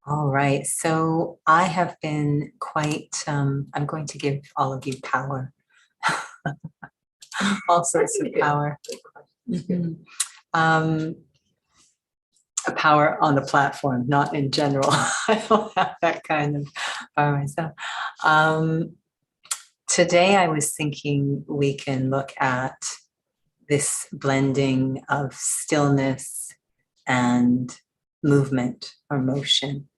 All right. So I have been I'm going to give all of you power, all sorts of power. Mhm. Um, a power on the platform, not in general. I don't have that kind of power myself. Um, Today I was thinking we can look at this blending of stillness and movement or motion.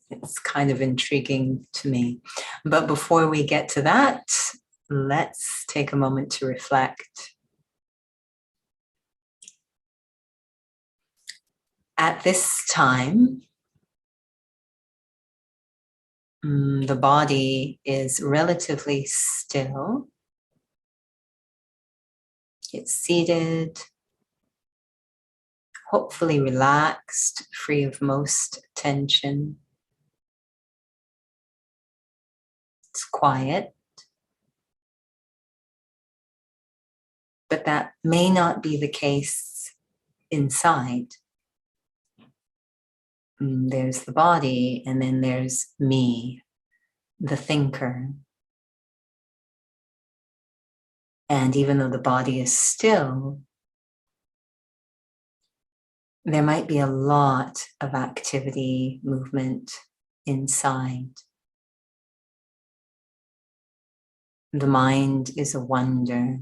It's kind of intriguing to me. But before we get to that, let's take a moment to reflect. At this time, the body is relatively still. It's seated, hopefully relaxed, free of most tension. It's quiet, but that may not be the case inside. There's the body, and then there's me, the thinker. And even though the body is still, there might be a lot of activity, movement inside. The mind is a wonder.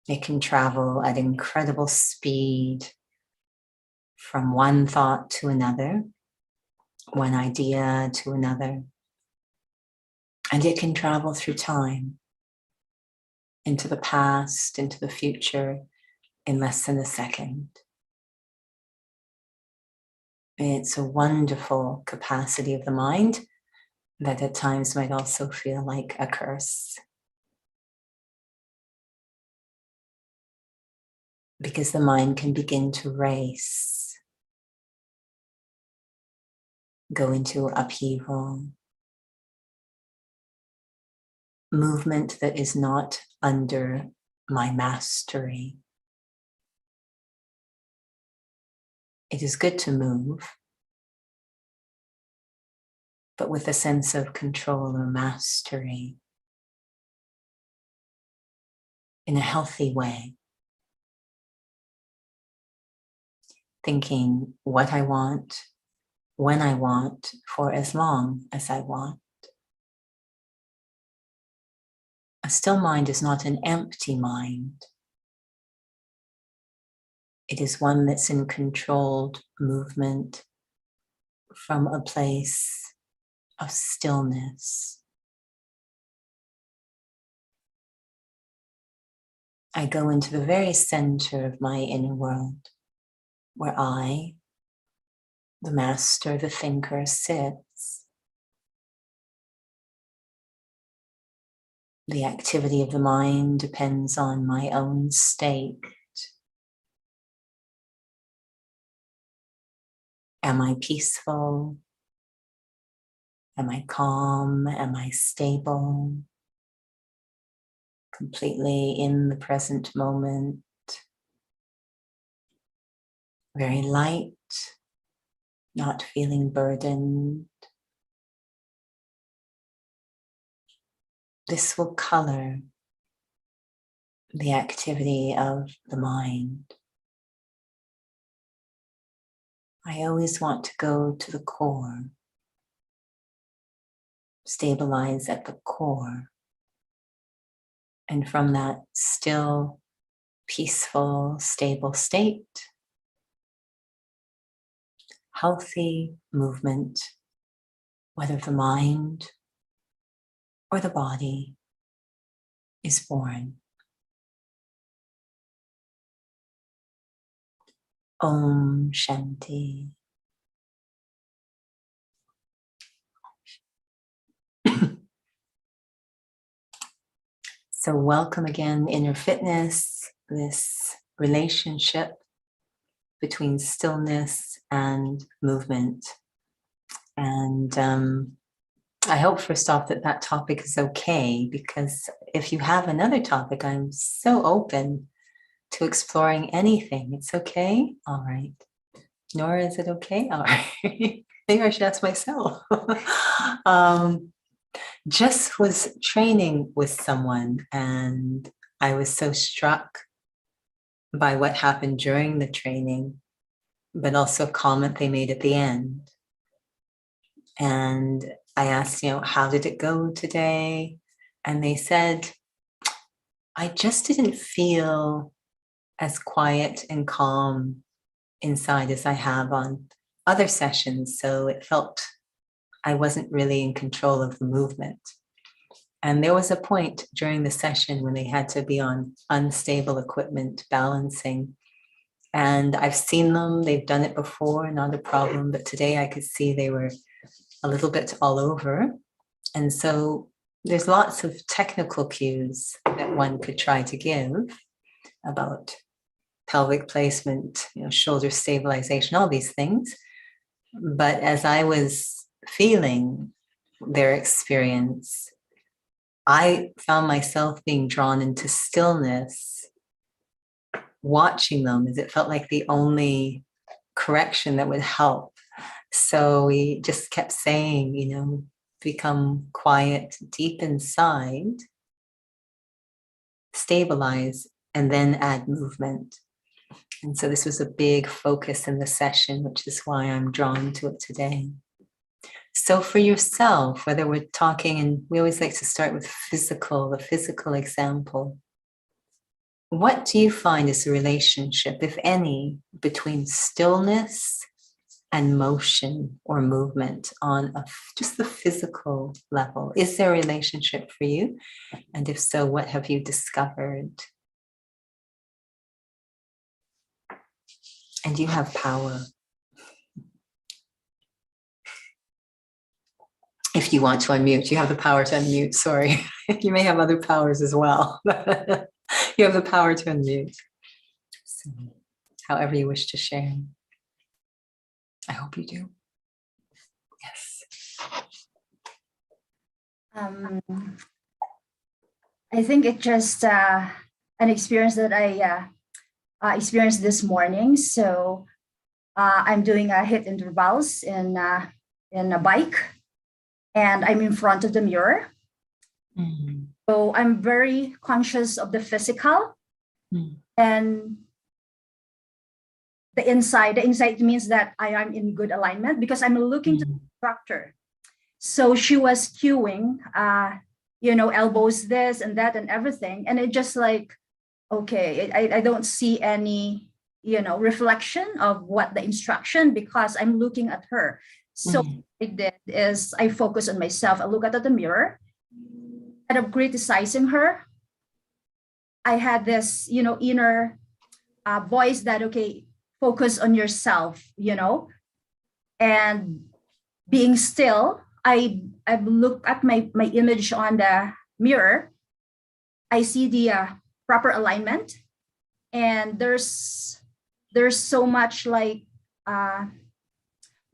It can travel at incredible speed from one thought to another, one idea to another. And it can travel through time, into the past, into the future, in less than a second. It's a wonderful capacity of the mind that at times might also feel like a curse. Because the mind can begin to race, go into upheaval, movement that is not under my mastery. It is good to move, but with a sense of control or mastery in a healthy way. Thinking what I want, when I want, for as long as I want. A still mind is not an empty mind. It is one that's in controlled movement from a place of stillness. I go into the very center of my inner world, where I, the master, the thinker, sits. The activity of the mind depends on my own state. Am I peaceful? Am I calm? Am I stable? Completely in the present moment. Very light, not feeling burdened. This will color the activity of the mind. I always want to go to the core, stabilize at the core, and from that still, peaceful, stable state, healthy movement, whether the mind or the body, is born. Om Shanti. So welcome again, Inner Fitness, this relationship between stillness and movement. And I hope first off that topic is okay, because if you have another topic, I'm so open to exploring anything. It's okay? All right. Nora, is it okay? All right. Maybe I should ask myself. um, just was training with someone, and I was so struck by what happened during the training, but also a comment they made at the end. And I asked, how did it go today? And they said, I just didn't feel as quiet and calm inside as I have on other sessions. So it felt I wasn't really in control of the movement. And there was a point during the session when they had to be on unstable equipment balancing. And I've seen them, they've done it before, not a problem. But today I could see they were a little bit all over. And so there's lots of technical cues that one could try to give about pelvic placement, shoulder stabilization, all these things. But as I was feeling their experience, I found myself being drawn into stillness, watching them, as it felt like the only correction that would help. So we just kept saying, become quiet deep inside, stabilize, and then add movement. And so this was a big focus in the session, which is why I'm drawn to it today. So for yourself, whether we're talking, and we always like to start with the physical example, what do you find is the relationship, if any, between stillness and motion or movement on just the physical level? Is there a relationship for you? And if so, what have you discovered? And you have power. If you want to unmute, you have the power to unmute. Sorry, you may have other powers as well. You have the power to unmute. So, however you wish to share. I hope you do. Yes. I think it's just an experience that I experienced this morning. So I'm doing HIIT intervals in a bike, and I'm in front of the mirror. Mm-hmm. So I'm very conscious of the physical, and the inside. The inside means that I am in good alignment because I'm looking to the instructor. So she was cueing, elbows this and that and everything. And it just like, okay, I don't see any, reflection of what the instruction, because I'm looking at her. So what I did is I focus on myself. I look at the mirror. Instead of criticizing her, I had this, inner voice that, okay, focus on yourself, and being still. I look at my image on the mirror. I see the proper alignment, and there's so much like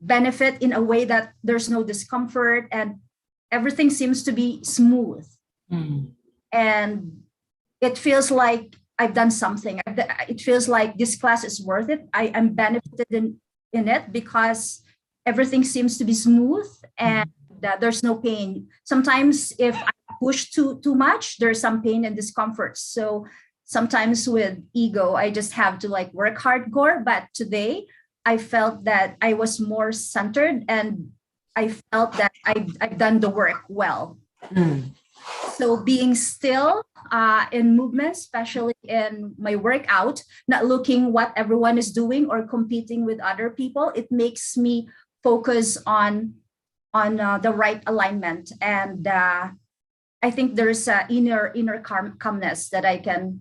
benefit in a way that there's no discomfort, and everything seems to be smooth. And it feels like I've done something. It feels like this class is worth it. I am benefited in it because everything seems to be smooth, and there's no pain. Sometimes if I push too much, there's some pain and discomfort. So sometimes with ego, I just have to like work hardcore. But today I felt that I was more centered, and I felt that I've done the work well. So being still in movement, especially in my workout, not looking what everyone is doing or competing with other people, it makes me focus on the right alignment. And I think there's an inner calmness that I can.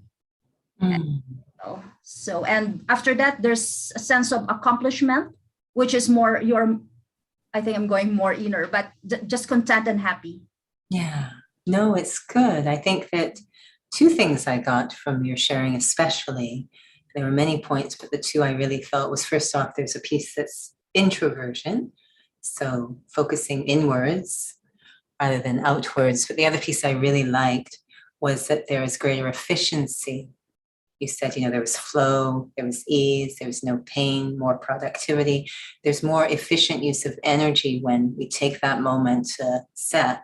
So, and after that, there's a sense of accomplishment, which is more I think I'm going more inner, but just content and happy. Yeah. No, it's good. I think that two things I got from your sharing, especially, there were many points, but the two I really felt was, first off, there's a piece that's introversion. So focusing inwards rather than outwards. But the other piece I really liked was that there is greater efficiency, you said, there was flow, there was ease, there was no pain, more productivity. There's more efficient use of energy when we take that moment to set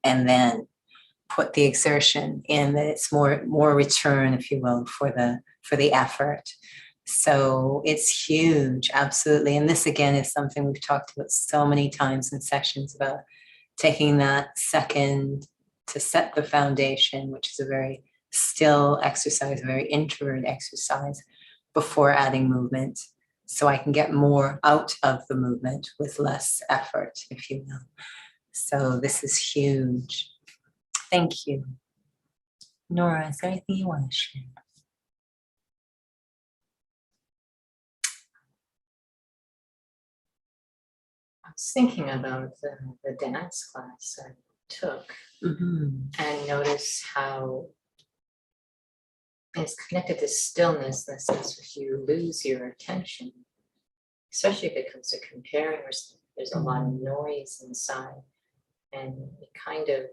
and then put the exertion in, that it's more return, if you will, for the effort. So it's huge, absolutely. And this again is something we've talked about so many times in sessions, about taking that second to set the foundation, which is a very still exercise, a very introvert exercise, before adding movement. So I can get more out of the movement with less effort, if you will. So this is huge. Thank you. Nora, is there anything you want to share? I was thinking about the dance class I took, and notice how it's connected to stillness, in the sense if you lose your attention, especially if it comes to comparing, or there's a lot of noise inside, and it kind of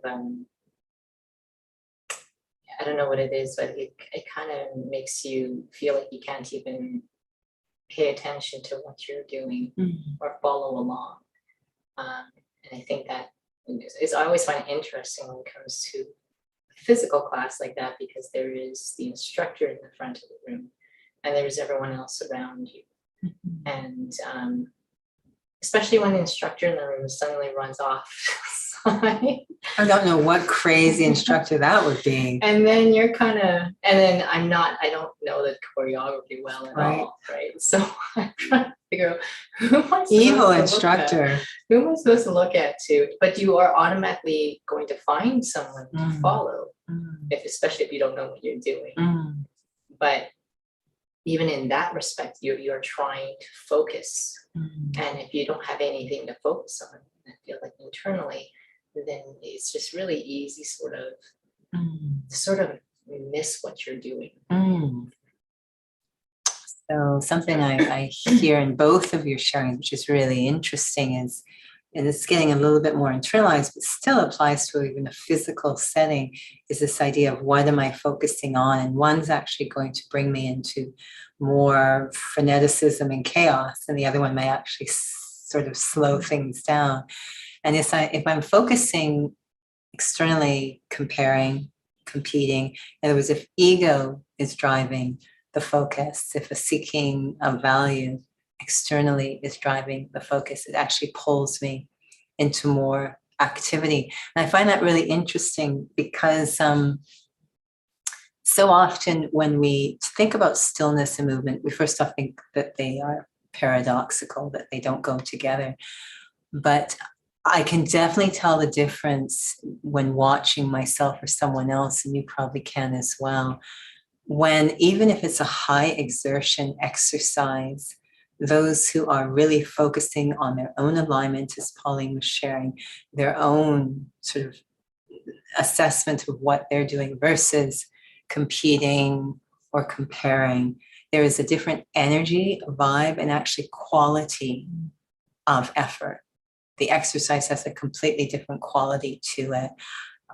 I don't know what it is, but it kind of makes you feel like you can't even pay attention to what you're doing or follow along. And I think that I always find it interesting when it comes to a physical class like that, because there is the instructor in the front of the room and there's everyone else around you. And especially when the instructor in the room suddenly runs off. I don't know what crazy instructor that would be. And then you're kind of, and then I don't know the choreography well at all, right? So I'm trying to figure out who am I supposed Evil to instructor. look at? Who am I supposed to look at too? But you are automatically going to find someone to follow, especially if you don't know what you're doing. But even in that respect, you're trying to focus. And if you don't have anything to focus on, I feel like internally, then it's just really easy sort of miss what you're doing. So something I hear in both of your sharing, which is really interesting, is, and it's getting a little bit more internalized, but still applies to even a physical setting, is this idea of what am I focusing on? And one's actually going to bring me into more freneticism and chaos, and the other one may actually sort of slow things down. And if I'm focusing externally, comparing, competing, in other words, if ego is driving the focus, if a seeking of value externally is driving the focus, it actually pulls me into more activity. And I find that really interesting, because so often when we think about stillness and movement, we first off think that they are paradoxical, that they don't go together. But I can definitely tell the difference when watching myself or someone else, and you probably can as well, when even if it's a high exertion exercise, those who are really focusing on their own alignment, as Pauline was sharing, their own sort of assessment of what they're doing versus competing or comparing, there is a different energy, vibe, and actually quality of effort. The exercise has a completely different quality to it.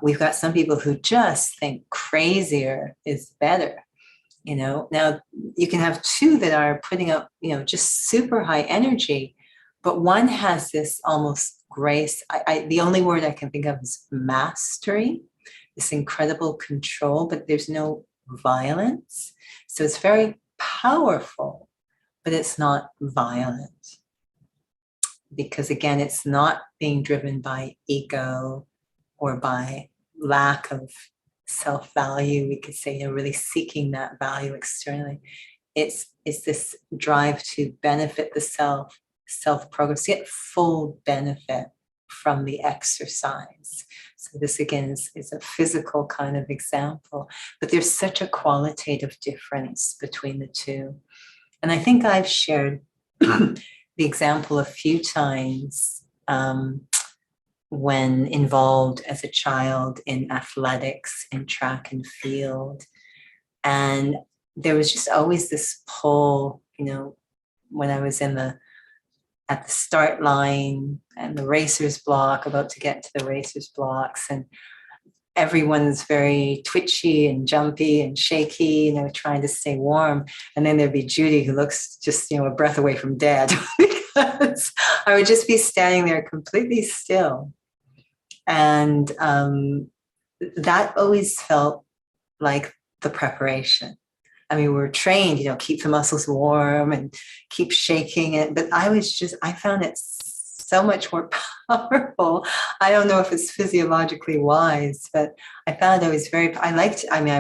We've got some people who just think crazier is better. Now you can have two that are putting up, just super high energy, but one has this almost grace. The only word I can think of is mastery, this incredible control, but there's no violence. So it's very powerful, but it's not violent. Because again, it's not being driven by ego or by lack of self-value. We could say, really seeking that value externally. It's this drive to benefit the self-progress, get full benefit from the exercise. So this again is a physical kind of example, but there's such a qualitative difference between the two. And I think I've shared the example a few times when involved as a child in athletics, in track and field. And there was just always this pull, when I was at the start line and the racer's block, about to get to the racer's blocks. And everyone's very twitchy and jumpy and shaky, trying to stay warm. And then there'd be Judy, who looks just, a breath away from dead, because I would just be standing there completely still. And that always felt like the preparation. I mean, we're trained, keep the muscles warm and keep shaking it. But I found it so much more powerful. I don't know if it's physiologically wise, but I found I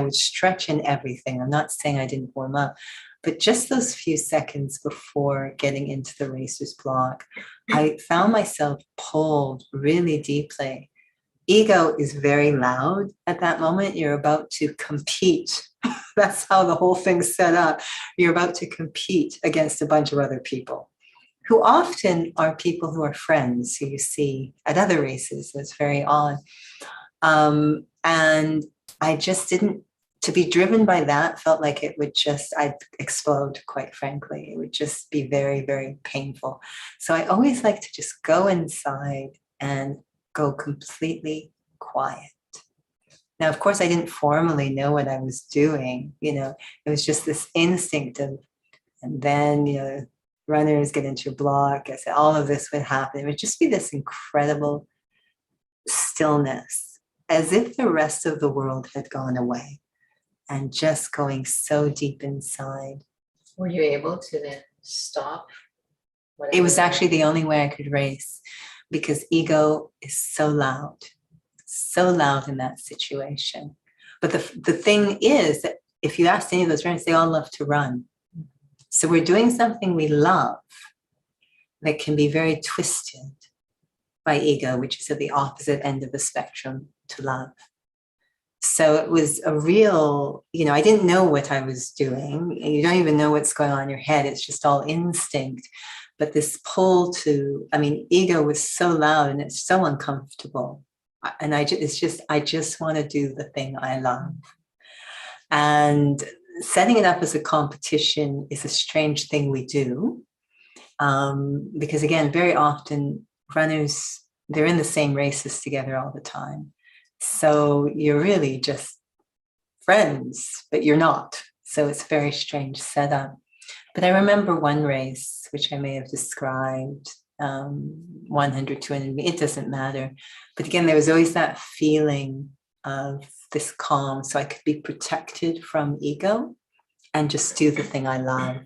would stretch and everything. I'm not saying I didn't warm up, but just those few seconds before getting into the racer's block, I found myself pulled really deeply. Ego is very loud at that moment. You're about to compete. That's how the whole thing's set up. You're about to compete against a bunch of other people, who often are people who are friends who you see at other races. It's very odd. And I just didn't, to be driven by that felt like I'd explode, quite frankly. It would just be very, very painful. So I always like to just go inside and go completely quiet. Now, of course, I didn't formally know what I was doing. It was just this instinct of, and then, runners get into your block. I said, all of this would happen. It would just be this incredible stillness, as if the rest of the world had gone away, and just going so deep inside. Were you able to then stop? It was actually the only way I could race, because ego is so loud in that situation. But the thing is that if you ask any of those runners, they all love to run. So we're doing something we love that can be very twisted by ego, which is at the opposite end of the spectrum to love. So it was a real, I didn't know what I was doing. You don't even know what's going on in your head. It's just all instinct. But this pull ego was so loud and it's so uncomfortable. And I just want to do the thing I love. And setting it up as a competition is a strange thing we do. Because again, very often runners, they're in the same races together all the time. So you're really just friends, but you're not. So it's a very strange setup. But I remember one race, which I may have described, 100, 200, it doesn't matter. But again, there was always that feeling of this calm, so I could be protected from ego and just do the thing I love.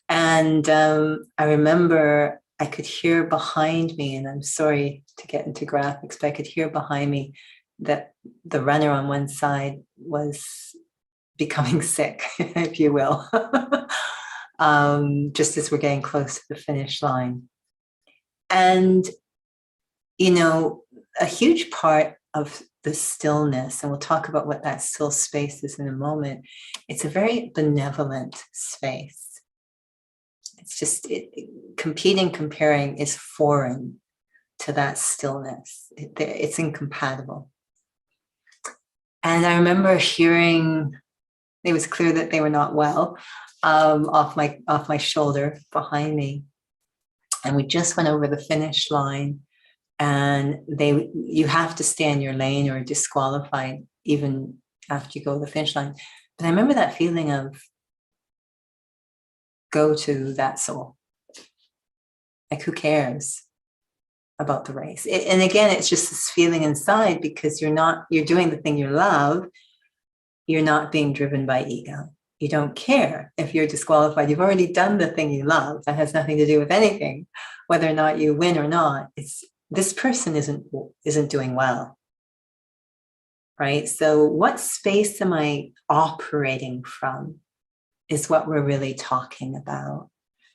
And I remember I could hear behind me, and I'm sorry to get into graphics, but I could hear behind me that the runner on one side was becoming sick, if you will, just as we're getting close to the finish line. And, a huge part of the stillness, and we'll talk about what that still space is in a moment, it's a very benevolent space. It's just, competing, comparing is foreign to that stillness. It's incompatible. And I remember hearing, it was clear that they were not well, off my shoulder behind me. And we just went over the finish line, and you have to stay in your lane or disqualified even after you go to the finish line. But I remember that feeling of, go to that soul. Like, who cares about the race? And again, it's just this feeling inside, because you're doing the thing you love. You're not being driven by ego. You don't care if you're disqualified. You've already done the thing you love. That has nothing to do with anything, whether or not you win or not. It's, this person isn't doing well, right? So what space am I operating from is what we're really talking about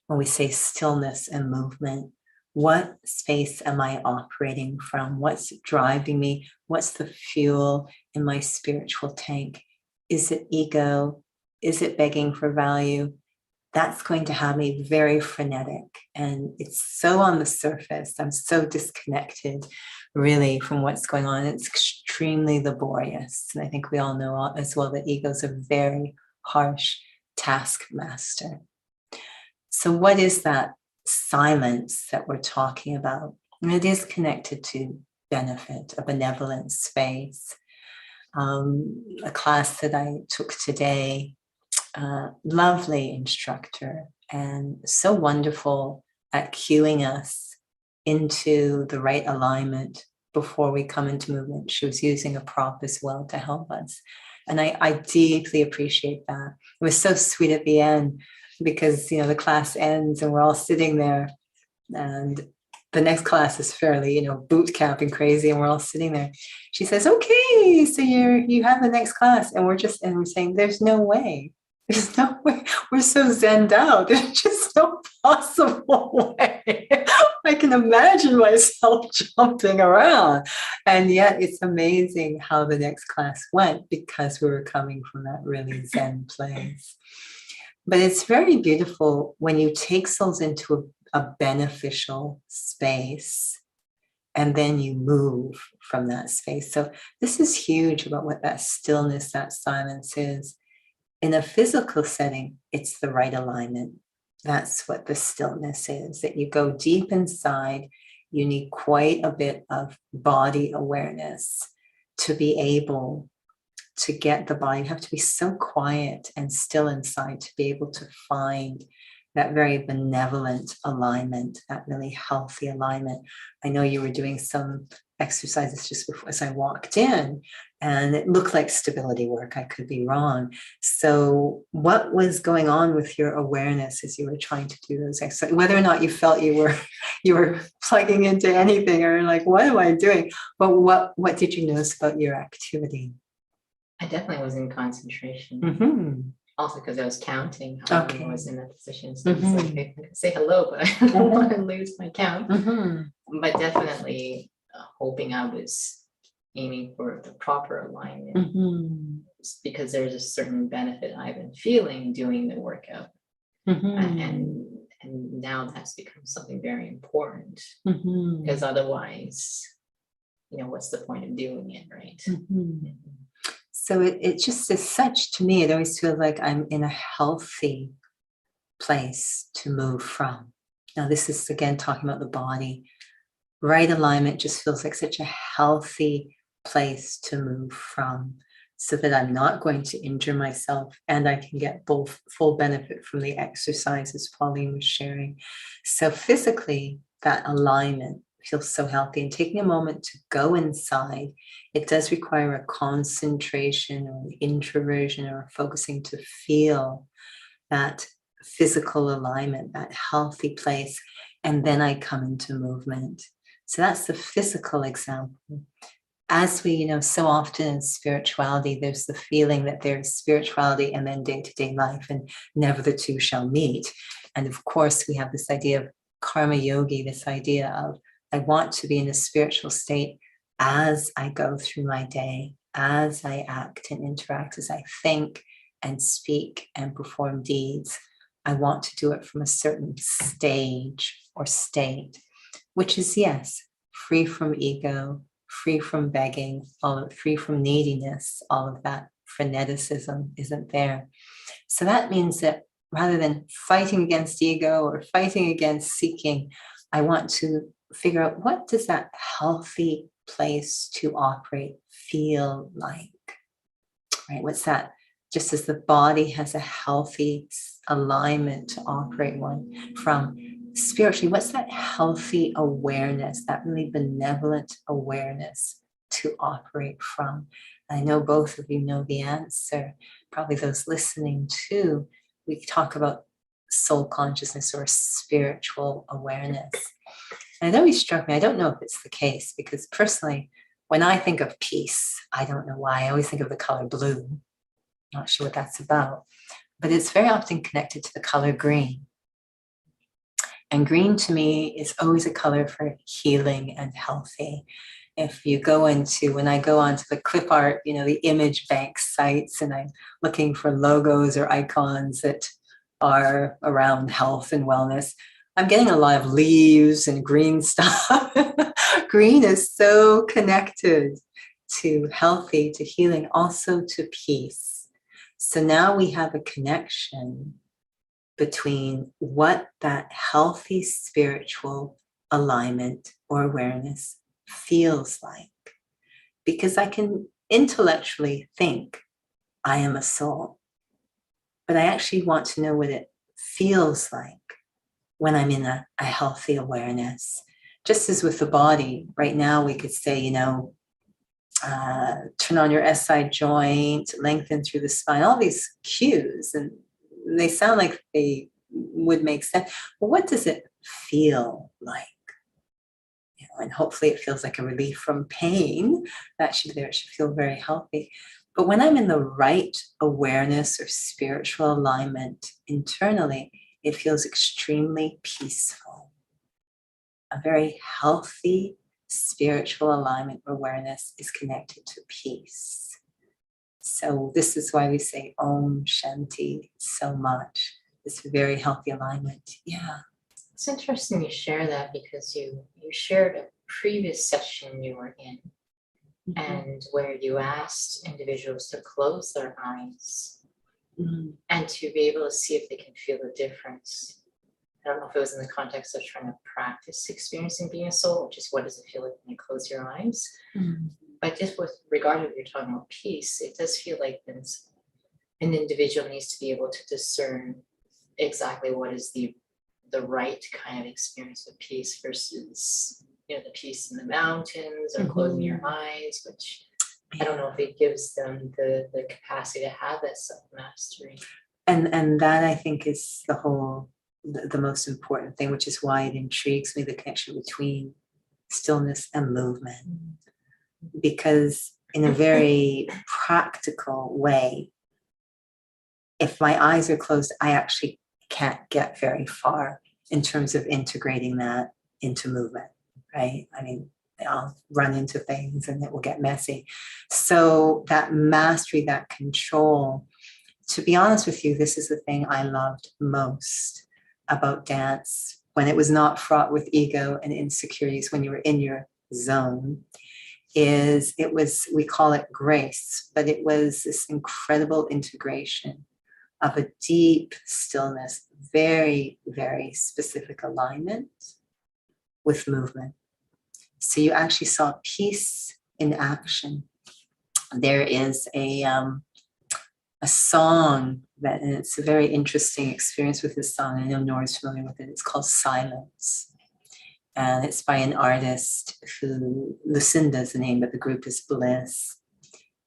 when we say stillness and movement. What space am I operating from? What's driving me? What's the fuel in my spiritual tank? Is it ego? Is it begging for value? That's going to have me very frenetic. And it's so on the surface. I'm so disconnected, really, from what's going on. It's extremely laborious. And I think we all know as well that ego is a very harsh taskmaster. So what is that silence that we're talking about? And it is connected to benefit, a benevolent space. A class that I took today, lovely instructor, and so wonderful at cueing us into the right alignment before we come into movement. She was using a prop as well to help us. And I deeply appreciate that. It was so sweet at the end because, the class ends and we're all sitting there, and the next class is fairly, boot camp and crazy, and we're all sitting there. She says, "Okay, so you have the next class," and we're saying, "There's no way. There's no way. We're so zenned out. There's just no possible way." I can imagine myself jumping around. And yet it's amazing how the next class went because we were coming from that really Zen place. But it's very beautiful when you take souls into a beneficial space and then you move from that space. So this is huge about what that stillness, that silence is. In a physical setting, it's the right alignment. That's what the stillness is, that you go deep inside. You need quite a bit of body awareness to be able to get the body. You have to be so quiet and still inside to be able to find that very benevolent alignment, that really healthy alignment. I know you were doing some exercises just before as I walked in, and it looked like stability work. I could be wrong. So what was going on with your awareness as you were trying to do those exercises? Whether or not you felt you were plugging into anything or like, what am I doing? But what did you notice about your activity? I definitely was in concentration. Mm-hmm. Also because I was counting how long I was in that position. So it's Mhm. like I can say hello, but I don't want to lose my count. Mm-hmm. But definitely hoping I was aiming for the proper alignment, Mm-hmm. because there's a certain benefit I've been feeling doing the workout. Mm-hmm. And now that's become something very important, Mm-hmm. because otherwise, what's the point of doing it, right? Mm-hmm. So it just is such, to me, it always feels like I'm in a healthy place to move from. Now, this is again talking about the body. Right alignment just feels like such a healthy place to move from, so that I'm not going to injure myself and I can get both full benefit from the exercises Pauline was sharing. So physically, that alignment feels so healthy, and taking a moment to go inside, it does require a concentration or an introversion or focusing to feel that physical alignment, that healthy place, and then I come into movement. So that's the physical example. As we, so often in spirituality, there's the feeling that there's spirituality and then day-to-day life, and never the two shall meet. And of course, we have this idea of karma yogi, this idea of I want to be in a spiritual state as I go through my day, as I act and interact, as I think and speak and perform deeds. I want to do it from a certain stage or state, which is, yes, free from ego, free from begging, free from neediness. All of that freneticism isn't there. So that means that rather than fighting against ego or fighting against seeking, I want to figure out, what does that healthy place to operate feel like? Right? What's that? Just as the body has a healthy alignment to operate one from, spiritually, what's that healthy awareness, that really benevolent awareness to operate from? I know both of you know the answer, probably those listening too. We talk about soul consciousness or spiritual awareness. And it always struck me, I don't know if it's the case, because personally, when I think of peace, I don't know why, I always think of the color blue. Not sure what that's about, but it's very often connected to the color green. And green to me is always a color for healing and healthy. If you go into, when I go onto the clip art, the image bank sites, and I'm looking for logos or icons that are around health and wellness, I'm getting a lot of leaves and green stuff. Green is so connected to healthy, to healing, also to peace. So now we have a connection between what that healthy spiritual alignment or awareness feels like. Because I can intellectually think I am a soul, but I actually want to know what it feels like when I'm in a healthy awareness. Just as with the body, right now we could say, turn on your SI joint, lengthen through the spine, all these cues, and they sound like they would make sense. But what does it feel like? And hopefully it feels like a relief from pain. That should be there. It should feel very healthy. But when I'm in the right awareness or spiritual alignment internally, it feels extremely peaceful. A very healthy spiritual alignment or awareness is connected to peace. So this is why we say Om Shanti so much. This very healthy alignment. Yeah. It's interesting you share that, because you shared a previous session you were in, and where you asked individuals to close their eyes and to be able to see if they can feel the difference. I don't know if it was in the context of trying to practice experiencing being a soul, which is what does it feel like when you close your eyes? But just with regard to what you're talking about peace, it does feel like an individual needs to be able to discern exactly what is the right kind of experience of peace versus, the peace in the mountains or closing your eyes, which I don't know if it gives them the capacity to have that self-mastery. And that, I think, is the most important thing, which is why it intrigues me, the connection between stillness and movement. Because in a very practical way, if my eyes are closed, I actually can't get very far in terms of integrating that into movement, right? I mean, I'll run into things and it will get messy. So that mastery, that control, to be honest with you, this is the thing I loved most about dance when it was not fraught with ego and insecurities, when you were in your zone, we call it grace, but it was this incredible integration of a deep stillness, very, very specific alignment with movement. So you actually saw peace in action. There is a song and it's a very interesting experience with this song. I know Nora's familiar with it. It's called Silence. And it's by an artist who, Lucinda is the name, but the group is Bliss.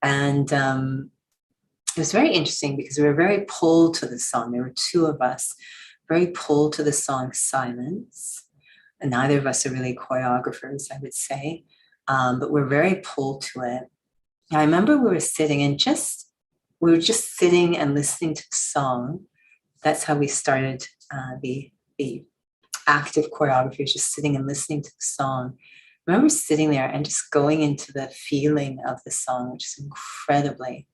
And it was very interesting because we were very pulled to the song. There were two of us, very pulled to the song Silence. And neither of us are really choreographers, I would say, but we're very pulled to it. And I remember we were just sitting and listening to the song. That's how we started the active choreography, just sitting and listening to the song. I remember sitting there and just going into the feeling of the song, which is incredibly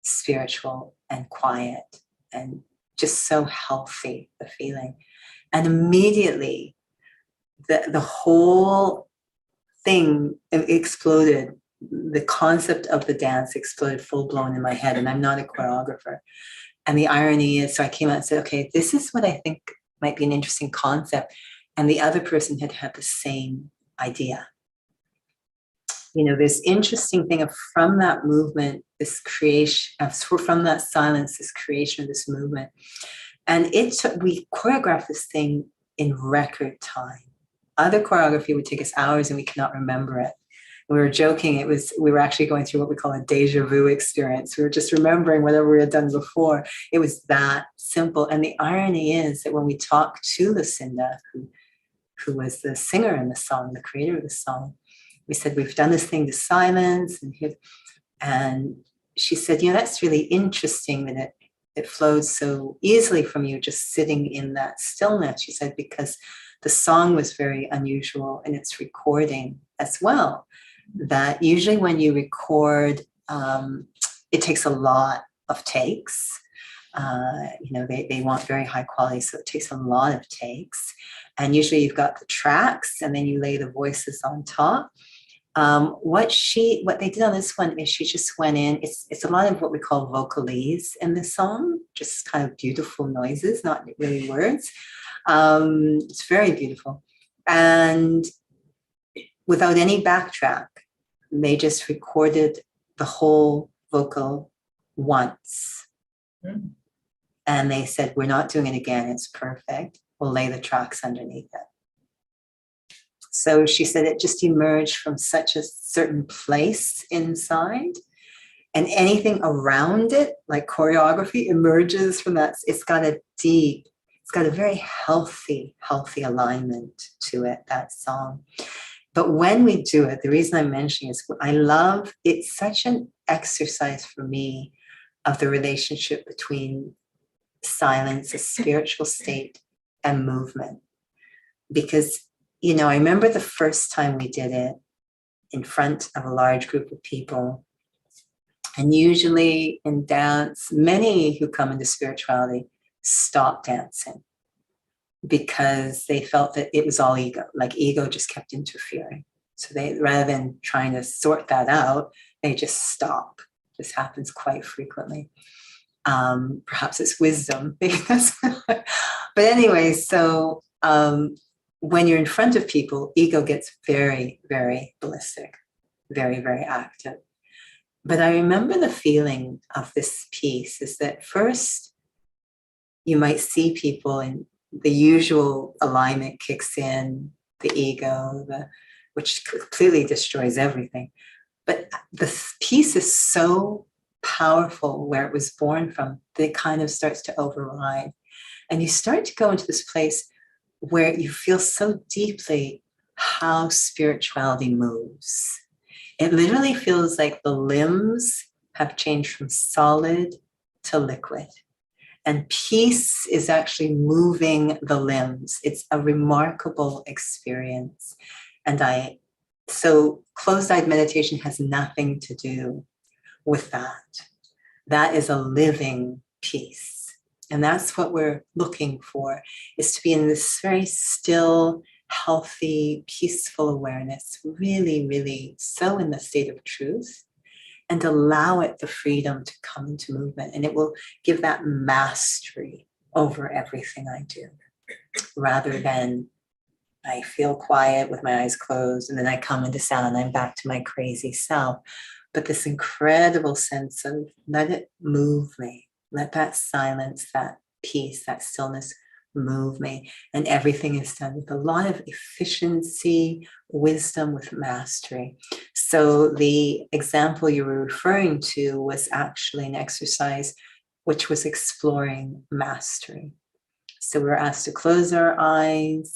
spiritual and quiet and just so healthy, the feeling. And immediately the whole thing exploded. The concept of the dance exploded full blown in my head, and I'm not a choreographer. And the irony is, so I came out and said, okay, this is what I think might be an interesting concept. And the other person had the same idea. This interesting thing of from that movement, this creation, from that silence, this creation of this movement. And we choreographed this thing in record time. Other choreography would take us hours and we cannot remember it. We were joking, we were actually going through what we call a deja vu experience. We were just remembering whatever we had done before. It was that simple. And the irony is that when we talked to Lucinda, who was the singer in the song, the creator of the song, we said, we've done this thing to silence. And she said, that's really interesting that it flows so easily from you just sitting in that stillness. She said, because the song was very unusual in its recording as well. That usually when you record, it takes a lot of takes. They want very high quality, so it takes a lot of takes. And usually you've got the tracks and then you lay the voices on top. What they did on this one is she just went in, it's a lot of what we call vocalese in the song, just kind of beautiful noises, not really words. It's very beautiful. And without any backtrack, they just recorded the whole vocal once. Mm. And they said, we're not doing it again. It's perfect. We'll lay the tracks underneath it. So she said it just emerged from such a certain place inside. And anything around it, like choreography, emerges from that. It's got a very healthy alignment to it, that song. But when we do it, the reason I'm mentioning is I love, it's such an exercise for me of the relationship between silence, a spiritual state, and movement. Because, I remember the first time we did it in front of a large group of people. And usually in dance, many who come into spirituality stop dancing because they felt that it was all ego, like ego just kept interfering. So they, rather than trying to sort that out, they just stop. This happens quite frequently. Perhaps it's wisdom. But anyway, so when you're in front of people, ego gets very, very ballistic, very, very active. But I remember the feeling of this piece is that first you might see people and the usual alignment kicks in, the ego, which completely destroys everything. But the piece is so powerful where it was born from that it kind of starts to override. And you start to go into this place where you feel so deeply how spirituality moves. It literally feels like the limbs have changed from solid to liquid. And peace is actually moving the limbs. It's a remarkable experience. So closed-eyed meditation has nothing to do with that. That is a living peace. And that's what we're looking for, is to be in this very still, healthy, peaceful awareness, really, really so in the state of truth, and allow it the freedom to come into movement. And it will give that mastery over everything I do, rather than I feel quiet with my eyes closed and then I come into sound and I'm back to my crazy self. But this incredible sense of let it move me, let that silence, that peace, that stillness move me. And everything is done with a lot of efficiency, wisdom, with mastery. So the example you were referring to was actually an exercise which was exploring mastery. So we were asked to close our eyes,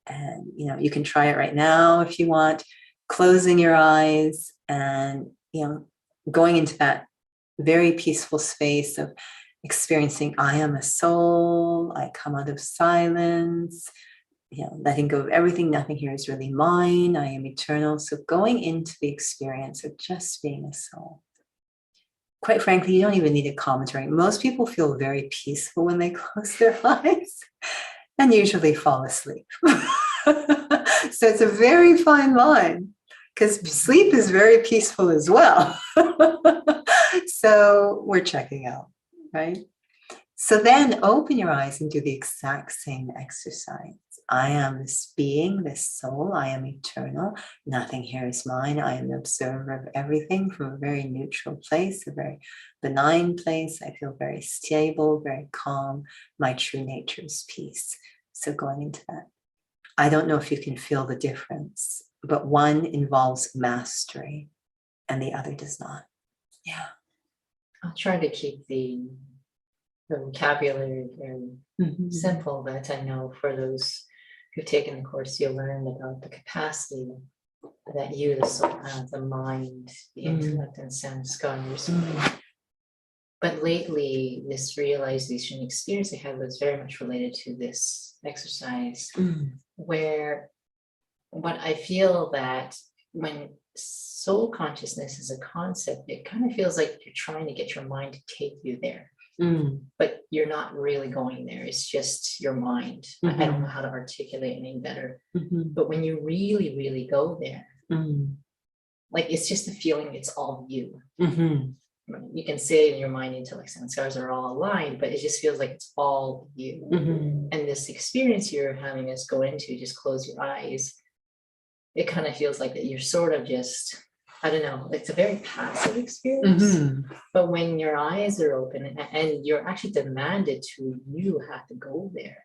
and you can try it right now if you want, closing your eyes and going into that very peaceful space of experiencing I am a soul, I come out of silence, letting go of everything, nothing here is really mine, I am eternal. So going into the experience of just being a soul. Quite frankly, you don't even need a commentary. Most people feel very peaceful when they close their eyes and usually fall asleep. So it's a very fine line, because sleep is very peaceful as well. So we're checking out, right? So then open your eyes and do the exact same exercise. I am this being, this soul. I am eternal. Nothing here is mine. I am the observer of everything from a very neutral place, a very benign place. I feel very stable, very calm. My true nature is peace. So going into that. I don't know if you can feel the difference, but one involves mastery and the other does not. Yeah. I'll try to keep the vocabulary very simple, but I know for those who've taken the course, you'll learn about the capacity that you, the soul, have, the mind, the intellect, and sense goes. But lately, this realization experience I had was very much related to this exercise, where what I feel that when soul consciousness is a concept, it kind of feels like you're trying to get your mind to take you there. But you're not really going there. It's just your mind. I don't know how to articulate any better. But when you really, really go there, like it's just a feeling it's all you. You can say in your mind, intellect, and scars are all aligned, but it just feels like it's all you. And this experience you're having us go into, just close your eyes. it kind of feels like that you're sort of just, I don't know, it's a very passive experience. But when your eyes are open and you're actually demanded to, you have to go there.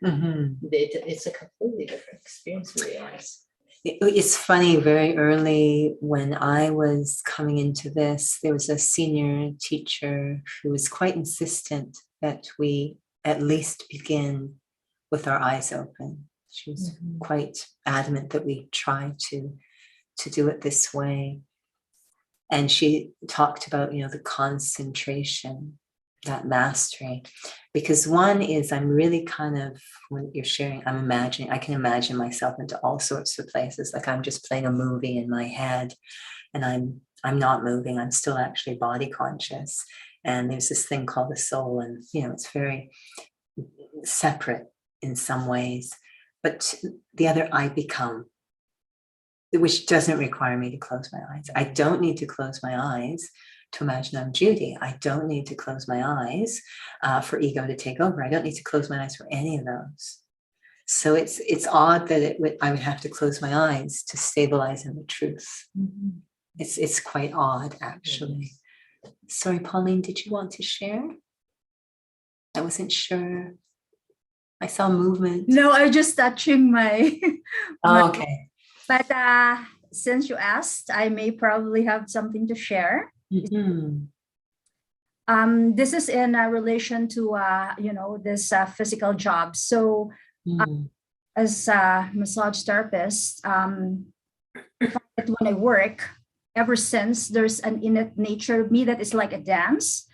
It's a completely different experience to realize. It's funny, very early when I was coming into this, there was a senior teacher who was quite insistent that we at least begin with our eyes open. She was quite adamant that we try to do it this way. And she talked about, the concentration, that mastery. Because one is, I'm really kind of, when you're sharing, I can imagine myself into all sorts of places. Like I'm just playing a movie in my head and I'm not moving. I'm still actually body conscious. And there's this thing called the soul. And, it's very separate in some ways. But the other, I become, which doesn't require me to close my eyes. I don't need to close my eyes to imagine I'm Judy. I don't need to close my eyes for ego to take over. I don't need to close my eyes for any of those. So it's odd that I would have to close my eyes to stabilize in the truth. It's quite odd, actually. Sorry, Pauline, did you want to share? I wasn't sure. I saw movement. No, I'm just touching my. Oh, okay. But since you asked, I may probably have something to share. This is in relation to this physical job. So as a massage therapist, when I work, ever since there's an innate nature of me that is like a dance.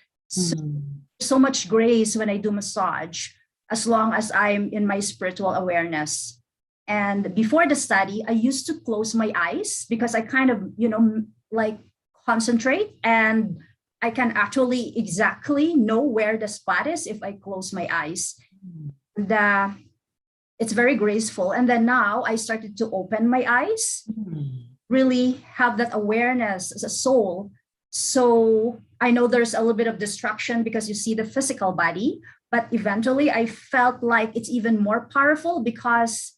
So much grace when I do massage, as long as I'm in my spiritual awareness. And before the study, I used to close my eyes because I kind of, like concentrate, and I can actually exactly know where the spot is if I close my eyes. And, it's very graceful. And then now I started to open my eyes, really have that awareness as a soul. So I know there's a little bit of distraction because you see the physical body, but eventually I felt like it's even more powerful because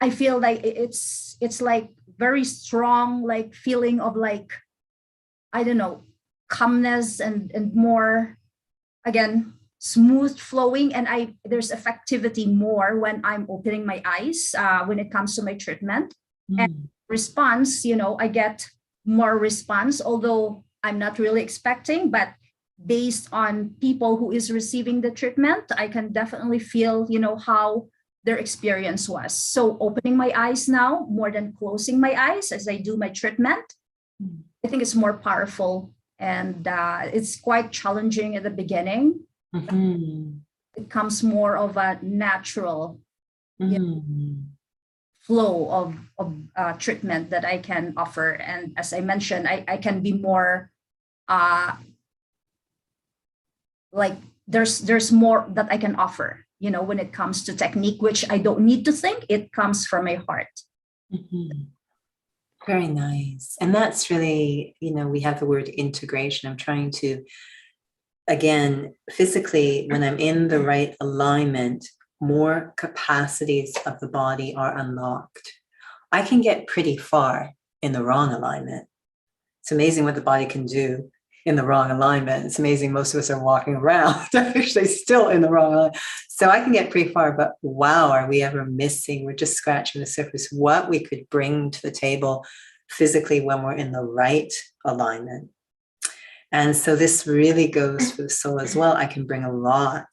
I feel like it's like very strong, like feeling of like, I don't know, calmness and more, again, smooth flowing. And there's effectivity more when I'm opening my eyes when it comes to my treatment. And response, I get more response, although I'm not really expecting, but based on people who is receiving the treatment, I can definitely feel, how their experience was. So opening my eyes now more than closing my eyes as I do my treatment, I think it's more powerful. And it's quite challenging at the beginning. It comes more of a natural flow of treatment that I can offer. And as I mentioned, I can be more like there's more that I can offer, when it comes to technique, which I don't need to think, it comes from my heart. Very nice. And that's really, we have the word integration. I'm trying to, again, physically, when I'm in the right alignment, more capacities of the body are unlocked. I can get pretty far in the wrong alignment. It's amazing what the body can do in the wrong alignment. It's amazing most of us are walking around actually still in the wrong alignment. So I can get pretty far, but wow, are we ever missing? We're just scratching the surface, what we could bring to the table physically when we're in the right alignment. And so this really goes for the soul as well. I can bring a lot,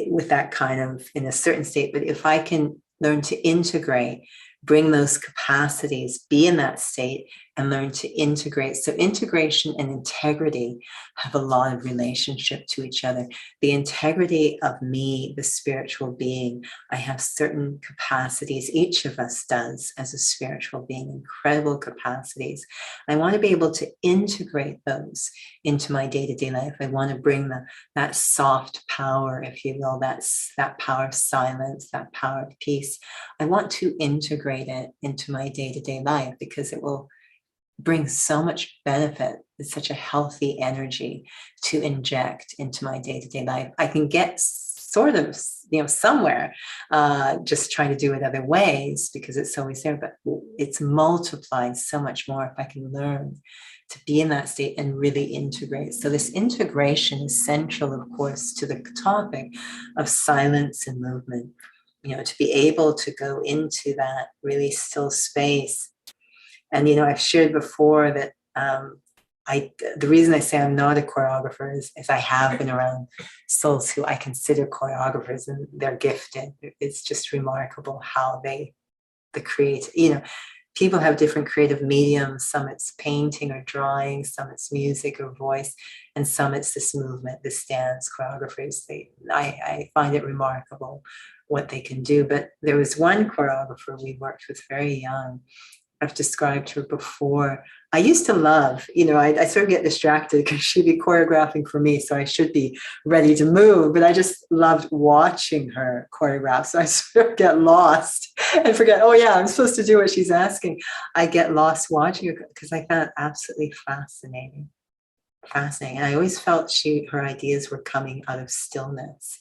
with that kind of in a certain state, but if I can learn to integrate, bring those capacities, be in that state and learn to integrate. So integration and integrity have a lot of relationship to each other. The integrity of me, the spiritual being, I have certain capacities, each of us does as a spiritual being, incredible capacities. I want to be able to integrate those into my day-to-day life. I want to bring that soft power, if you will, that power of silence, that power of peace. I want to integrate it into my day-to-day life because it will bring so much benefit. It's such a healthy energy to inject into my day-to-day life. I can get sort of, somewhere, just trying to do it other ways because it's always there, but it's multiplied so much more if I can learn to be in that state and really integrate. So this integration is central, of course, to the topic of silence and movement, to be able to go into that really still space. And, I've shared before that the reason I say I'm not a choreographer is I have been around souls who I consider choreographers, and they're gifted. It's just remarkable how the create, people have different creative mediums. Some it's painting or drawing, some it's music or voice, and some it's this movement, this dance choreographers. I find it remarkable what they can do. But there was one choreographer we worked with very young. I've described her before. I used to love, I sort of get distracted because she'd be choreographing for me, so I should be ready to move, but I just loved watching her choreograph. So I sort of get lost and forget, oh yeah, I'm supposed to do what she's asking. I get lost watching her because I found it absolutely fascinating. And I always felt her ideas were coming out of stillness.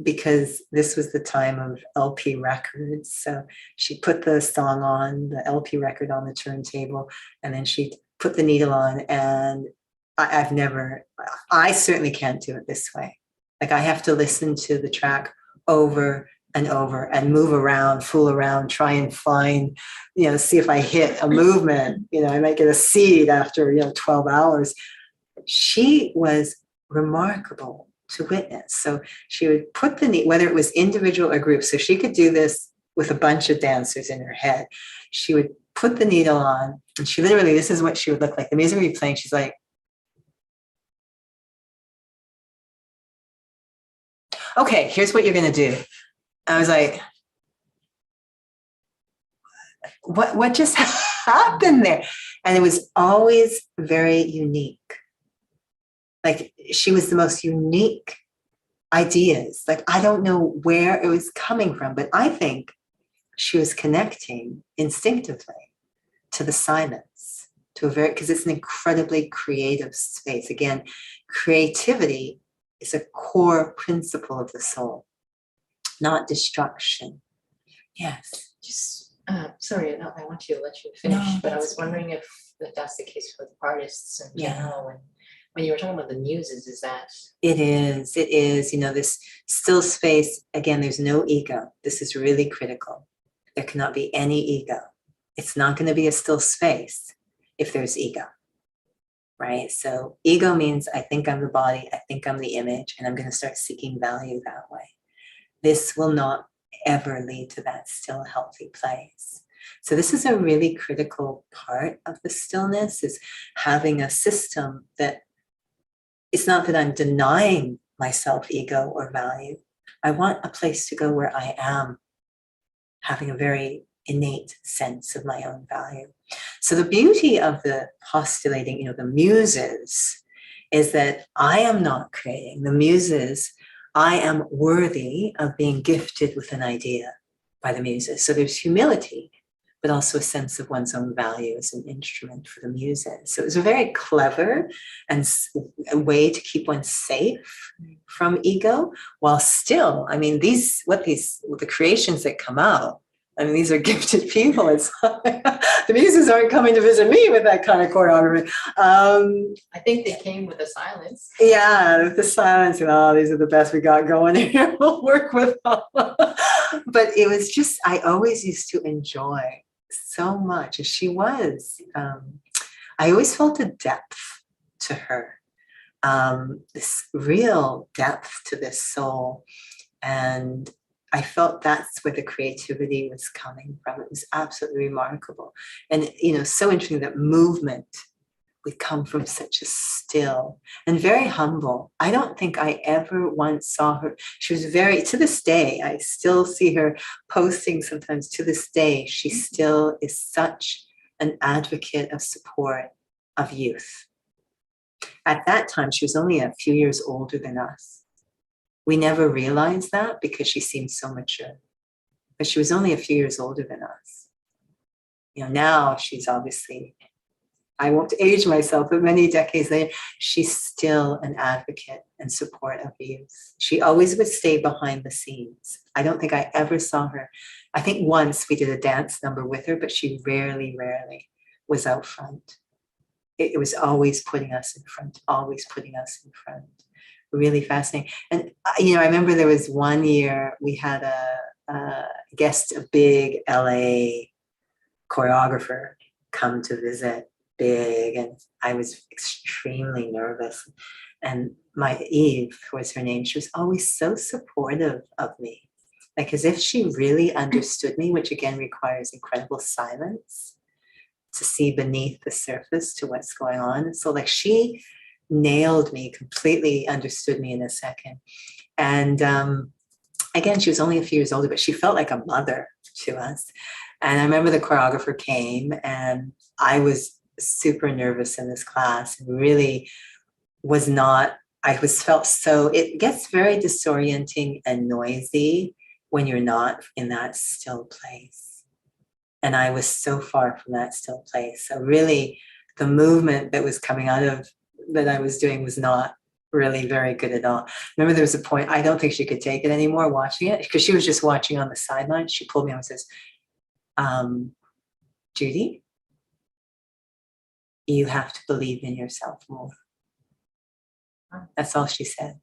Because this was the time of LP records. So she put the song on, the LP record on the turntable, and then she put the needle on. And I certainly can't do it this way. Like I have to listen to the track over and over and move around, fool around, try and find, see if I hit a movement. I might get a seed after, 12 hours. She was remarkable to witness. So she would put whether it was individual or group, so she could do this with a bunch of dancers in her head. She would put the needle on, and she literally, this is what she would look like. The music would be playing. She's like, okay, here's what you're going to do. I was like, what just happened there? And it was always very unique. Like she was the most unique ideas. Like, I don't know where it was coming from, but I think she was connecting instinctively to the silence, because it's an incredibly creative space. Again, creativity is a core principle of the soul, not destruction. Yes. Just, sorry, no, I want to let you finish, No, but I was that's okay. wondering if that's the case with artists in Yeah. general. When you were talking about the muses, is that? It is, this still space. Again, there's no ego. This is really critical. There cannot be any ego. It's not going to be a still space if there's ego, right? So ego means I think I'm the body, I think I'm the image, and I'm going to start seeking value that way. This will not ever lead to that still healthy place. So this is a really critical part of the stillness, is having a system that it's not that I'm denying myself ego or value. I want a place to go where I am having a very innate sense of my own value. So the beauty of the postulating, the muses, is that I am not creating. The muses, I am worthy of being gifted with an idea by the muses. So there's humility, but also a sense of one's own value as an instrument for the muses. So it was a very clever and a way to keep one safe from ego, while still, the creations that come out, these are gifted people. It's the muses aren't coming to visit me with that kind of choreography. I think they came with the silence. Yeah, the silence, these are the best we got going here. We'll work with them. But it was just, I always used to enjoy so much. And she was, I always felt a depth to her, this real depth to this soul. And I felt that's where the creativity was coming from. It was absolutely remarkable. And, so interesting that movement would come from such a still and very humble. I don't think I ever once saw her. She was to this day, I still see her posting sometimes to this day. She still is such an advocate of support of youth. At that time, she was only a few years older than us. We never realized that because she seemed so mature, but she was only a few years older than us. Now she's obviously I won't age myself, but many decades later, she's still an advocate and support of youth. She always would stay behind the scenes. I don't think I ever saw her. I think once we did a dance number with her, but she rarely was out front. It was always putting us in front, always putting us in front. Really fascinating. And, I remember there was one year we had a big LA choreographer come to visit, big, and I was extremely nervous. And my Eve was her name. She was always so supportive of me, like as if she really understood me, which again requires incredible silence to see beneath the surface to what's going on. So like she nailed me, completely understood me in a second. And again, she was only a few years older, but she felt like a mother to us. And I remember the choreographer came and I was super nervous in this class and really felt so, it gets very disorienting and noisy when you're not in that still place. And I was so far from that still place. So really the movement that was coming out of that I was doing was not really very good at all. Remember there was a point, I don't think she could take it anymore watching it because she was just watching on the sideline. She pulled me on and says, Judy, you have to believe in yourself more. That's all she said.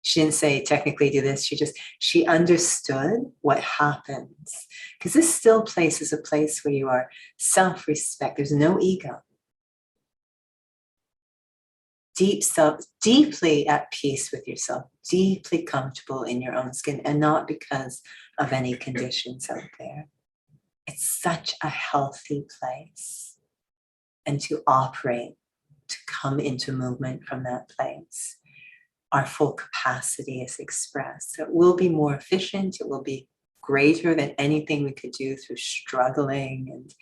She didn't say technically do this. She understood what happens. Because this still place is a place where you are self-respect. There's no ego. Deeply at peace with yourself, deeply comfortable in your own skin, and not because of any conditions out there. It's such a healthy place. And to operate, to come into movement from that place, our full capacity is expressed. So it will be more efficient. It will be greater than anything we could do through struggling and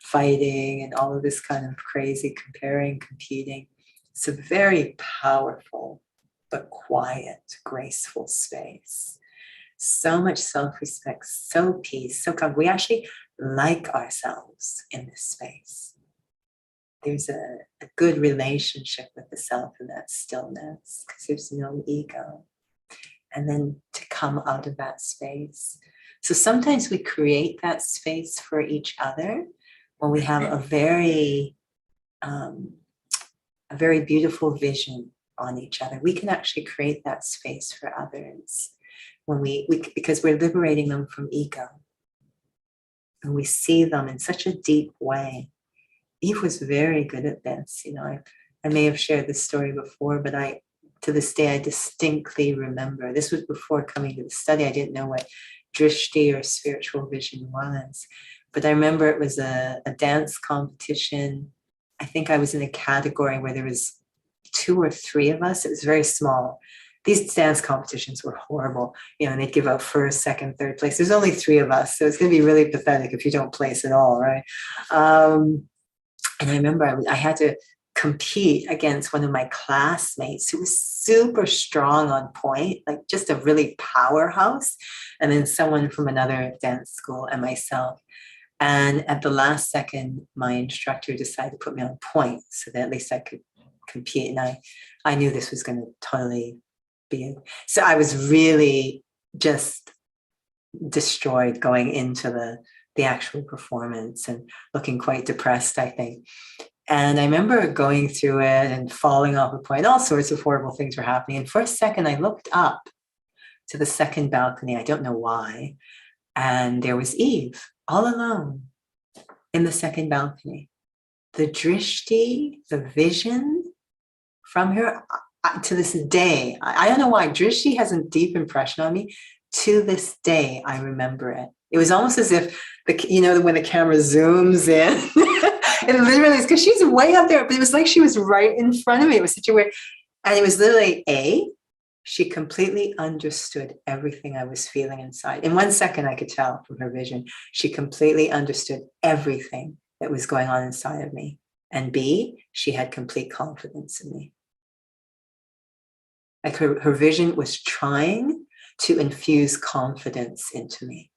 fighting and all of this kind of crazy comparing, competing. It's a very powerful but quiet, graceful space. So much self-respect, so peace, so calm. We actually like ourselves in this space. There's a good relationship with the self in that stillness because there's no ego. And then to come out of that space. So sometimes we create that space for each other when we have a very beautiful vision on each other. We can actually create that space for others when we because we're liberating them from ego. And we see them in such a deep way. Eve was very good at this. I may have shared this story before, but to this day, I distinctly remember. This was before coming to the study. I didn't know what drishti or spiritual vision was. But I remember it was a dance competition. I think I was in a category where there was 2 or 3 of us. It was very small. These dance competitions were horrible, and they'd give out first, second, third place. There's only 3 of us, so it's going to be really pathetic if you don't place at all, right? And I remember I had to compete against one of my classmates who was super strong on point, like just a really powerhouse, and then someone from another dance school and myself. And at the last second, my instructor decided to put me on point so that at least I could compete. And I knew this was going to totally be it. So I was really just destroyed going into the actual performance and looking quite depressed, I think. And I remember going through it and falling off a point. All sorts of horrible things were happening. And for a second, I looked up to the second balcony. I don't know why. And there was Eve all alone in the second balcony. The drishti, the vision from her, to this day, I don't know why, drishti has a deep impression on me. To this day, I remember it. It was almost as if, when the camera zooms in, it literally is, because she's way up there, but it was like she was right in front of me. It was such a weird, and it was literally she completely understood everything I was feeling inside. In 1 second, I could tell from her vision, she completely understood everything that was going on inside of me. And B, she had complete confidence in me. Like her vision was trying to infuse confidence into me.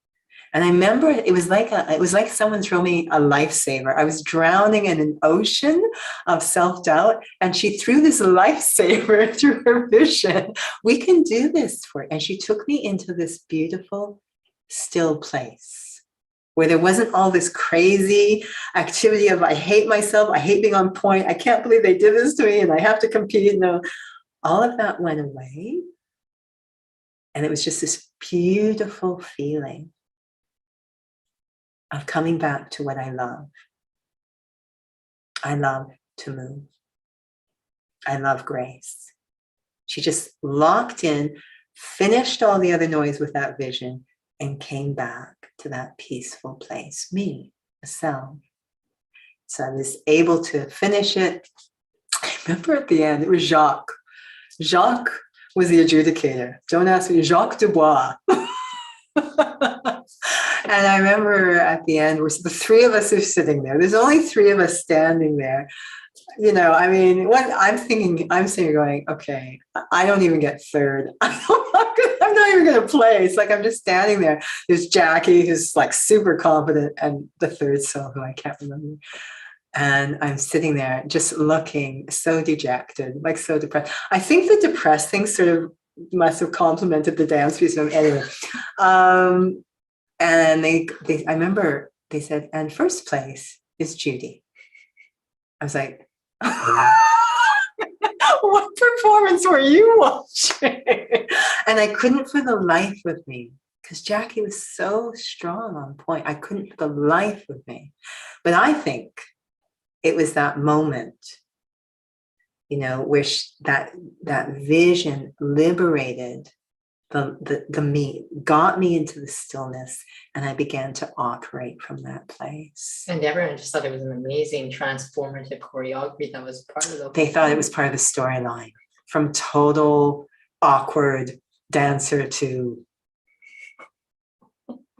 And I remember it was like someone threw me a lifesaver. I was drowning in an ocean of self-doubt, and she threw this lifesaver through her vision. We can do this for it. And she took me into this beautiful, still place where there wasn't all this crazy activity of I hate myself, I hate being on point, I can't believe they did this to me, and I have to compete. No, all of that went away. And it was just this beautiful feeling of coming back to what I love. I love to move. I love grace. She just locked in, finished all the other noise with that vision, and came back to that peaceful place, me, the self. So I was able to finish it. I remember at the end, it was Jacques. Jacques was the adjudicator. Don't ask me, Jacques Dubois. And I remember at the end, the three of us are sitting there. There's only three of us standing there. You know, I mean, what I'm sitting going, okay, I don't even get third. I'm not even going to play. It's like I'm just standing there. There's Jackie, who's like super confident, and the third soul, who I can't remember. And I'm sitting there just looking so dejected, like so depressed. I think the depressed thing sort of must have complemented the dance piece. Anyway, and I remember they said, and first place is Judy. I was like, what performance were you watching? And I couldn't for the life of me, because Jackie was so strong on point. I couldn't for the life of me. But I think it was that moment, you know, where that vision liberated the me, got me into the stillness, and I began to operate from that place. And everyone just thought it was an amazing transformative choreography that was part of the. They thought it was part of the storyline, from total awkward dancer to,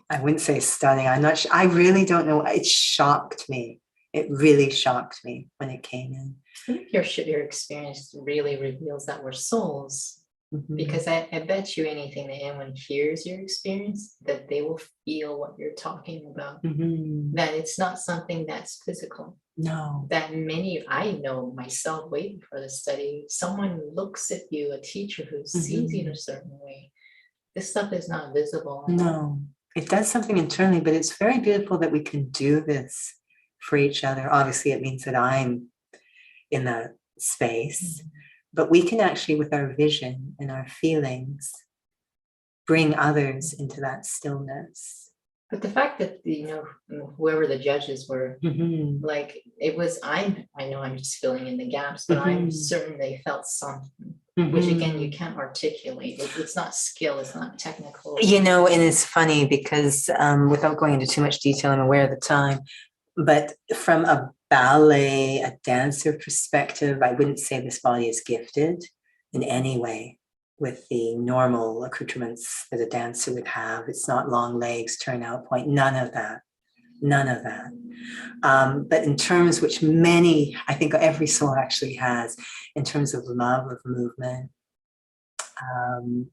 I wouldn't say stunning. I'm not sure. I really don't know. It shocked me. It really shocked me when it came in. I think your experience really reveals that we're souls. Mm-hmm. Because I bet you anything that anyone hears your experience, that they will feel what you're talking about. Mm-hmm. That it's not something that's physical. No. That I know myself waiting for the study, someone looks at you, a teacher who sees you in a certain way. This stuff is not visible. No, it does something internally, but it's very beautiful that we can do this for each other. Obviously, it means that I'm in that space. Mm-hmm. But we can actually, with our vision and our feelings, bring others into that stillness. But the fact that, you know, whoever the judges were, mm-hmm. like it was, I know I'm just filling in the gaps, but mm-hmm. I'm certain they felt something, mm-hmm. which again, you can't articulate. It's not skill, it's not technical. You know, and it's funny because without going into too much detail, I'm aware of the time, but from a ballet, a dancer perspective, I wouldn't say this body is gifted in any way with the normal accoutrements that a dancer would have. It's not long legs, turnout point, none of that. But in terms which I think every soul actually has, in terms of love of movement,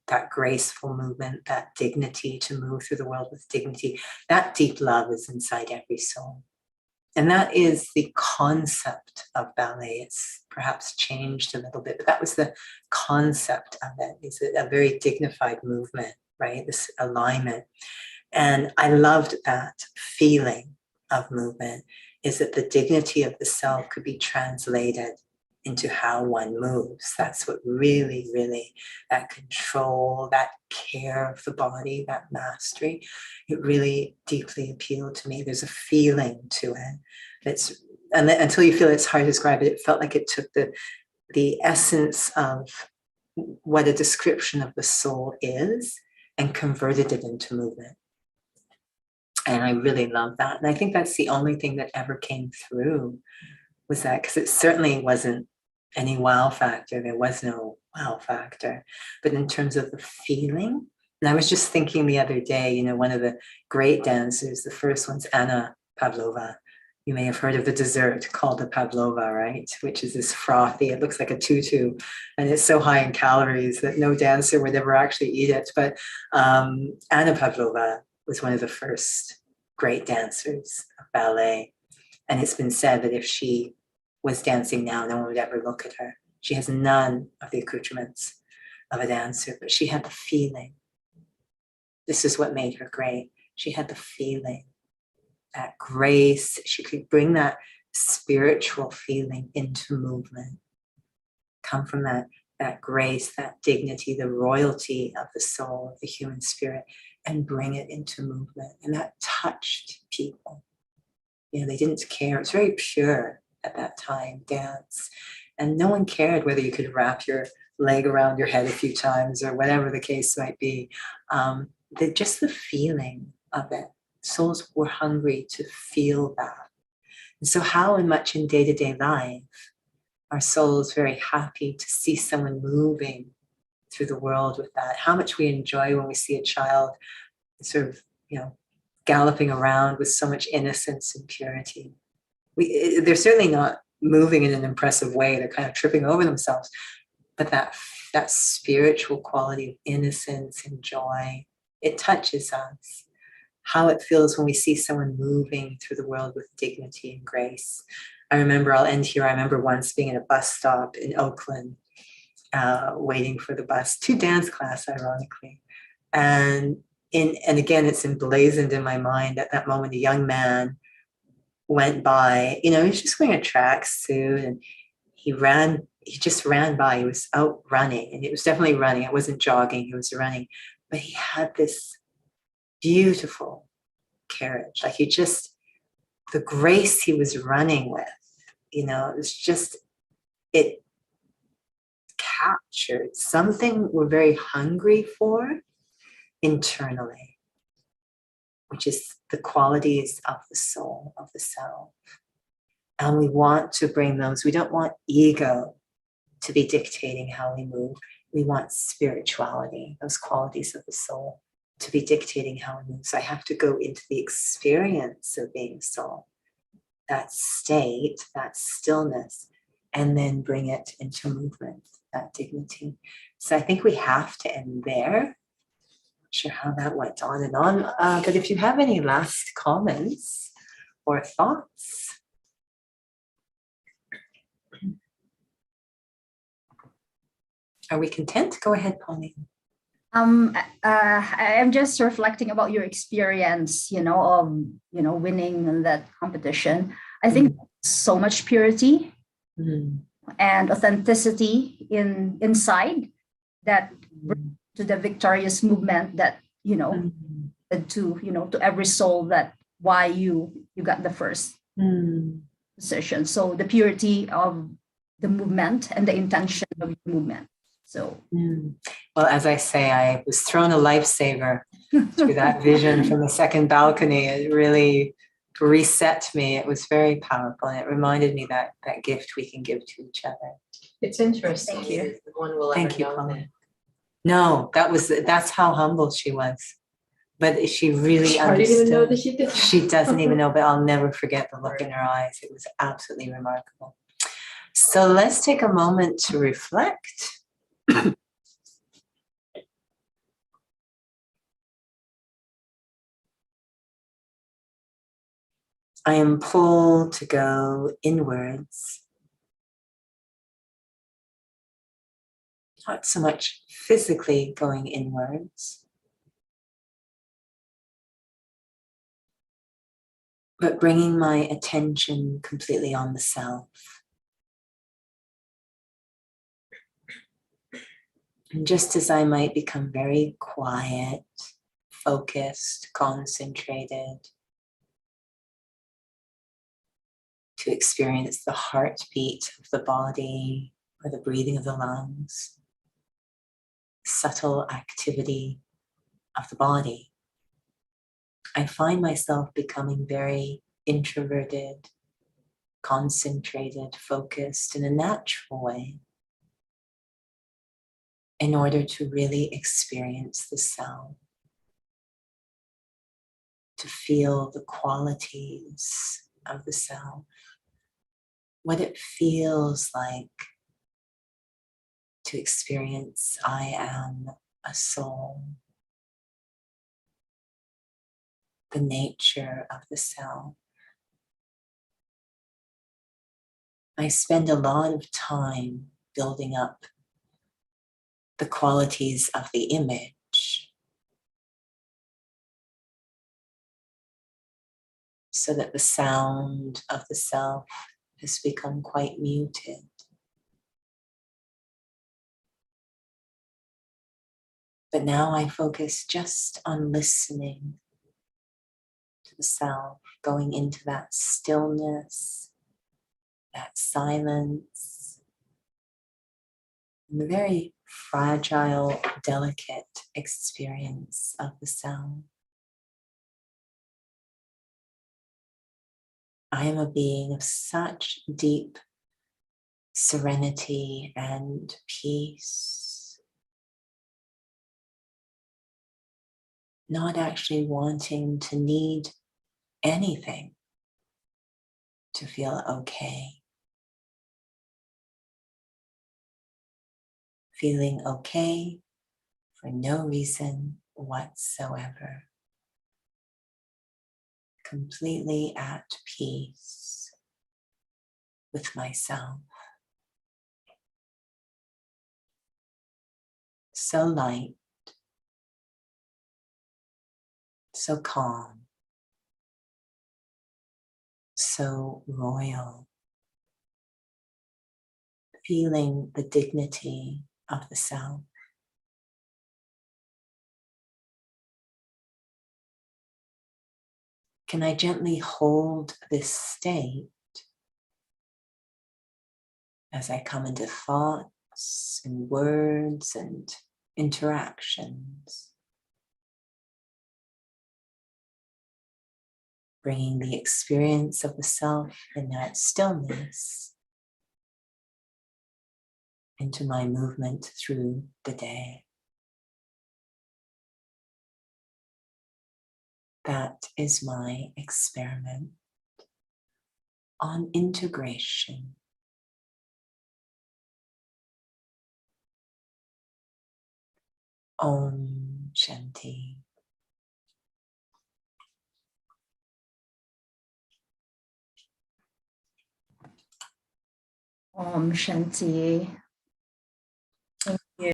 that graceful movement, that dignity to move through the world with dignity, that deep love is inside every soul. And that is the concept of ballet. It's perhaps changed a little bit, but that was the concept of it. It's a very dignified movement, right? This alignment. And I loved that feeling of movement, is that the dignity of the self could be translated into how one moves. That's what really, really, that control, that care of the body, that mastery, it really deeply appealed to me. There's a feeling to it. Until you feel it's hard to describe it, it felt like it took the essence of what a description of the soul is and converted it into movement. And I really love that. And I think that's the only thing that ever came through was that, because it certainly wasn't any wow factor. There was no wow factor. But in terms of the feeling, and I was just thinking the other day, you know, one of the great dancers, the first one's Anna Pavlova. You may have heard of the dessert called the pavlova, right? Which is this frothy, it looks like a tutu, and it's so high in calories that no dancer would ever actually eat it. But Anna Pavlova was one of the first great dancers of ballet. And it's been said that if she was dancing now, no one would ever look at her. She has none of the accoutrements of a dancer, but she had the feeling. This is what made her great. She had the feeling, that grace. She could bring that spiritual feeling into movement, come from that grace, that dignity, the royalty of the soul, of the human spirit, and bring it into movement. And that touched people. You know, they didn't care. It was very pure at that time, dance. And no one cared whether you could wrap your leg around your head a few times or whatever the case might be. Just the feeling of it. Souls were hungry to feel that. And so how much in day-to-day life are souls very happy to see someone moving through the world with that? How much we enjoy when we see a child sort of, you know, galloping around with so much innocence and purity. They're certainly not moving in an impressive way. They're kind of tripping over themselves. But that spiritual quality of innocence and joy, it touches us. How it feels when we see someone moving through the world with dignity and grace. I remember, I'll end here, I remember once being at a bus stop in Oakland, waiting for the bus to dance class, ironically. And again, it's emblazoned in my mind at that moment, a young man went by, you know, he was just wearing a tracksuit and he just ran by. He was out running, and it was definitely running. It wasn't jogging, he was running. But he had this beautiful carriage. Like the grace he was running with, you know, it was just, it captured something we're very hungry for internally, which is the qualities of the soul, of the self. And we want to bring those. We don't want ego to be dictating how we move. We want spirituality, those qualities of the soul, to be dictating how we move. So I have to go into the experience of being soul, that state, that stillness, and then bring it into movement, that dignity. So I think we have to end there. Not sure how that went on and on, but if you have any last comments or thoughts. Are we content? Go ahead, Pauline. I'm just reflecting about your experience, winning in that competition. I think so much purity and authenticity inside that to the victorious movement that, to every soul that why you got the first position. So the purity of the movement and the intention of the movement. So, well, as I say, I was thrown a lifesaver through that vision from the second balcony. It really reset me. It was very powerful, and it reminded me that gift we can give to each other. It's interesting. Thank you. No one will Thank ever you, know Pauline. that. No, that's how humble she was. But she really I didn't understood. even know that she did. She doesn't even know, but I'll never forget the look in her eyes. It was absolutely remarkable. So let's take a moment to reflect. I am pulled to go inwards, not so much physically going inwards, but bringing my attention completely on the self. And just as I might become very quiet, focused, concentrated, to experience the heartbeat of the body or the breathing of the lungs, subtle activity of the body, I find myself becoming very introverted, concentrated, focused in a natural way in order to really experience the self, to feel the qualities of the self, what it feels like to experience I am a soul. the nature of the self. I spend a lot of time building up the qualities of the image so that the sound of the self has become quite muted. But now I focus just on listening to the self, going into that stillness, that silence, and the very fragile, delicate experience of the self. I am a being of such deep serenity and peace, not actually wanting to need anything to feel okay. Feeling okay for no reason whatsoever. Completely at peace with myself. So light, so calm, so royal. Feeling the dignity of the self. Can I gently hold this state as I come into thoughts and words and interactions? Bringing the experience of the self in that stillness into my movement through the day. That is my experiment on integration. Om Shanti. Om Shanti.